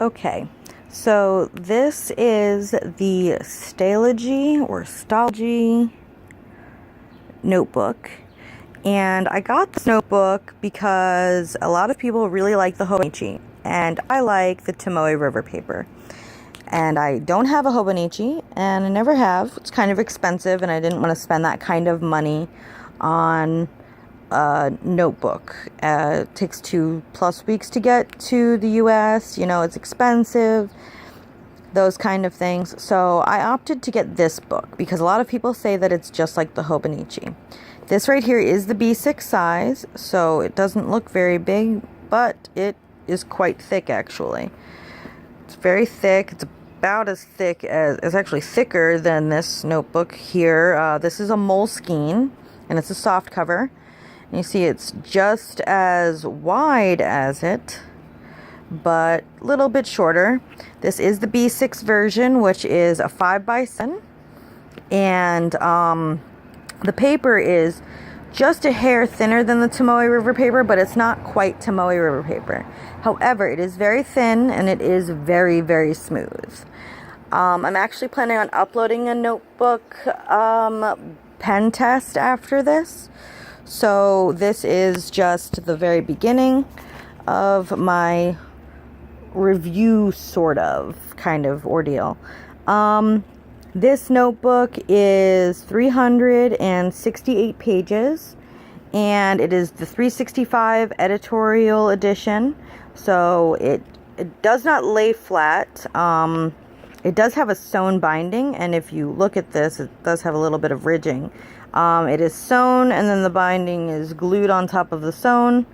Okay, so this is the Stalogy notebook, and I got this notebook because a lot of people really like the Hobonichi, and I like the Tomoe River paper. And I don't have a Hobonichi, and I never have. It's kind of expensive, and I didn't want to spend that kind of money on a notebook. It takes 2+ weeks to get to the US, you know, it's expensive, those kind of things. So I opted to get this book because a lot of people say that it's just like the Hobonichi. This right here is the B6 size, so it doesn't look very big, but it is quite thick actually. It's very thick. It's about as thick as, it's actually thicker than this notebook here. This is a Moleskine, and it's a soft cover. And you see it's just as wide as it, but a little bit shorter. This is the B6 version, which is a 5x7. And the paper is just a hair thinner than the Tomoe River paper, but it's not quite Tomoe River paper. However, it is very thin and it is very, very smooth. I'm actually planning on uploading a notebook pen test after this. So this is just the very beginning of my review kind of ordeal. This notebook is 368 pages, and it is the 365 editorial edition. So it does not lay flat. It does have a sewn binding, and if you look at this, it does have a little bit of ridging. It is sewn, and then the binding is glued on top of the sewn.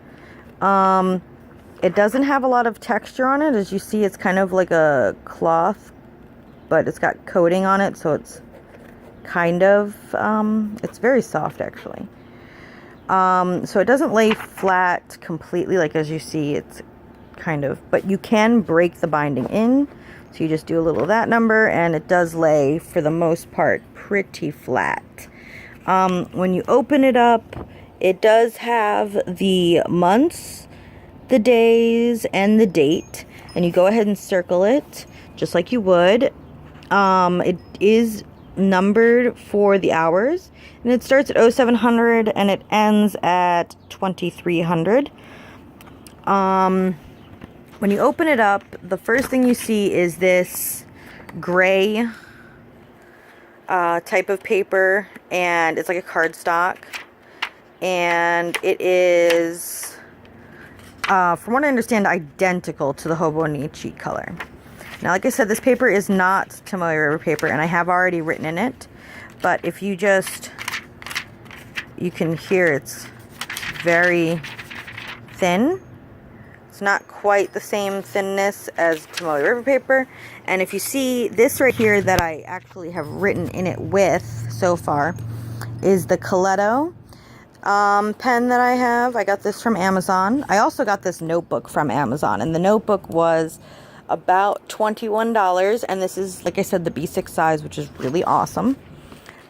It doesn't have a lot of texture on it. As you see, it's kind of like a cloth, but it's got coating on it, so it's kind of, it's very soft actually. So it doesn't lay flat completely, like as you see, it's kind of, but you can break the binding in. So you just do a little of that number, and it does lay, for the most part, pretty flat. When you open it up, it does have the months, the days, and the date. And you go ahead and circle it, just like you would. It is numbered for the hours. And it starts at 0700, and it ends at 2300. When you open it up, the first thing you see is this gray type of paper, and it's like a cardstock, and it is, from what I understand, identical to the Hobonichi color. Now, like I said, this paper is not Tomoe River paper, and I have already written in it, but if you can hear it's very thin. It's not quite the same thinness as Tomoe River paper. And if you see this right here that I actually have written in it with so far is the Coletto pen that I have. I got this from Amazon. I also got this notebook from Amazon, and the notebook was about $21, and this is, like I said, the B6 size, which is really awesome.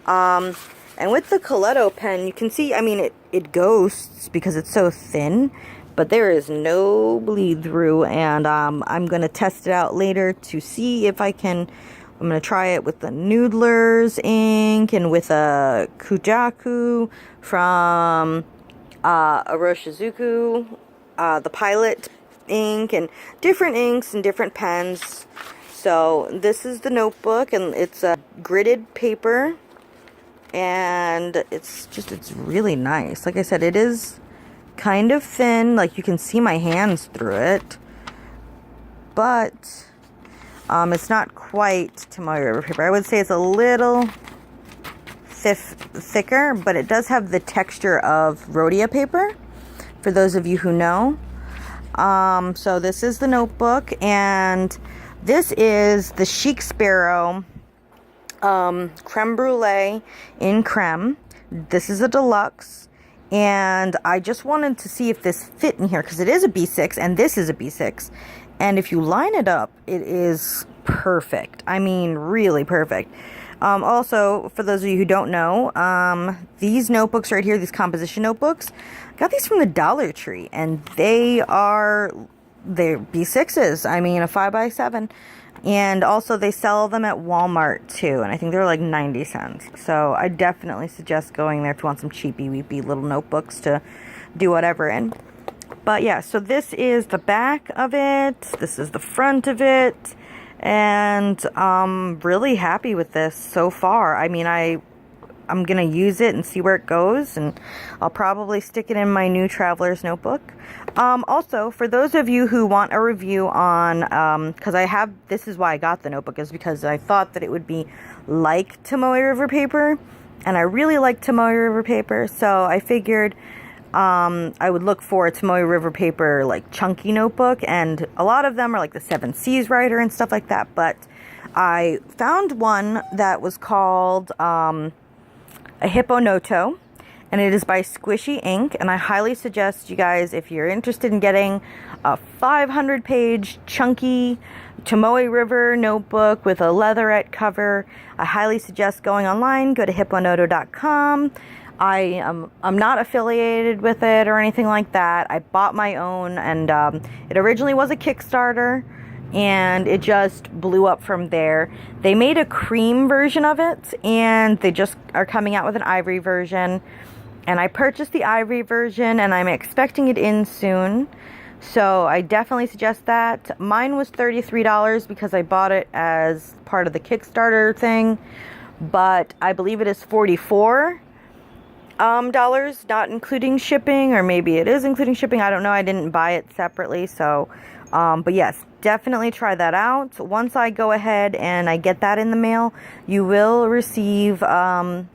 And with the Coletto pen, you can see, I mean, it ghosts because it's so thin, but there is no bleed through, and I'm going to test it out later to see if I can. I'm going to try it with the Noodler's ink and with a Kujaku from Aroshizuku, the Pilot ink, and different inks and different pens. So this is the notebook, and it's a gridded paper, and it's really nice. Like I said, it is kind of thin, like you can see my hands through it, but it's not quite Tomoe River paper. I would say it's a little thicker, but it does have the texture of Rhodia paper, for those of you who know. So this is the notebook, and this is the Chic Sparrow creme brulee in creme. This is a deluxe. And I just wanted to see if this fit in here, because it is a B6 and this is a B6. And if you line it up, it is perfect. I mean, really perfect. Also, for those of you who don't know, these notebooks right here, these composition notebooks, I got these from the Dollar Tree, and they are they're B6s. I mean, a 5x7. And also they sell them at Walmart too, and I think they're like 90 cents. So I definitely suggest going there if you want some cheapy weepy little notebooks to do whatever in. But yeah, so this is the back of it, this is the front of it, and I'm really happy with this so far. I mean, I'm gonna use it and see where it goes, and I'll probably stick it in my new traveler's notebook. Also, for those of you who want a review on, because this is why I got the notebook, is because I thought that it would be like Tomoe River paper, and I really like Tomoe River paper, so I figured I would look for a Tomoe River paper like chunky notebook, and a lot of them are like the 7 Seas writer and stuff like that, but I found one that was called a Hipponoto, and it is by Squishy Ink, and I highly suggest you guys, if you're interested in getting a 500-page chunky Tomoe River notebook with a leatherette cover, I highly suggest going online. Go to hipponoto.com. I'm not affiliated with it or anything like that. I bought my own, and it originally was a Kickstarter, and it just blew up from there. They made a cream version of it, and they just are coming out with an ivory version. And I purchased the ivory version, and I'm expecting it in soon. So I definitely suggest that. Mine was $33 because I bought it as part of the Kickstarter thing. But I believe it is $44, not including shipping, or maybe it is including shipping. I don't know. I didn't buy it separately. So, but yes, definitely try that out. Once I go ahead and I get that in the mail, you will receive a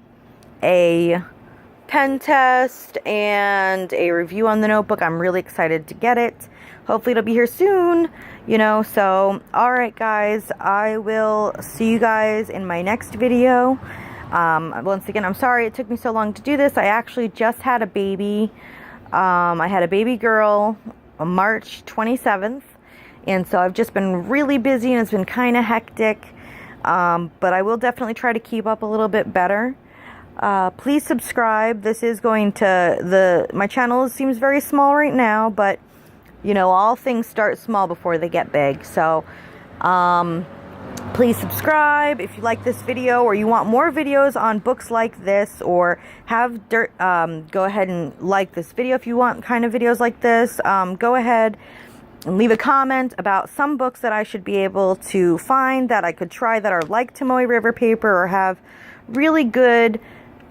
pen test and a review on the notebook. I'm really excited to get it. Hopefully it'll be here soon, you know. So alright guys, I will see you guys in my next video. Once again, I'm sorry it took me so long to do this. I actually just had a baby. I had a baby girl on March 27th, and so I've just been really busy, and it's been kind of hectic, but I will definitely try to keep up a little bit better. Please subscribe. This is going to, my channel seems very small right now, but you know, all things start small before they get big. So, please subscribe if you like this video, or you want more videos on books like this, or go ahead and like this video if you want kind of videos like this. Go ahead and leave a comment about some books that I should be able to find that I could try that are like Tomoe River paper, or have really good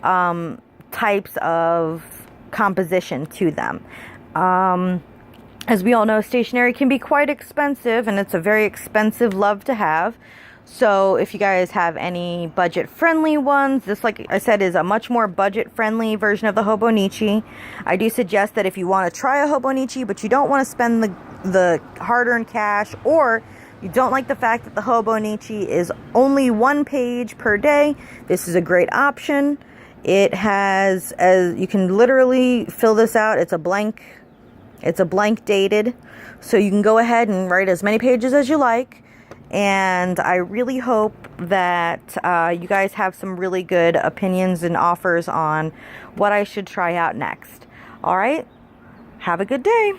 types of composition to them. As we all know, stationery can be quite expensive, and it's a very expensive love to have. So if you guys have any budget-friendly ones, this, like I said, is a much more budget-friendly version of the Hobonichi. I do suggest that if you want to try a Hobonichi, but you don't want to spend the hard-earned cash, or you don't like the fact that the Hobonichi is only 1 page per day, this is a great option. It has, you can literally fill this out. It's a blank dated, so you can go ahead and write as many pages as you like. And I really hope that you guys have some really good opinions and offers on what I should try out next. All right, have a good day.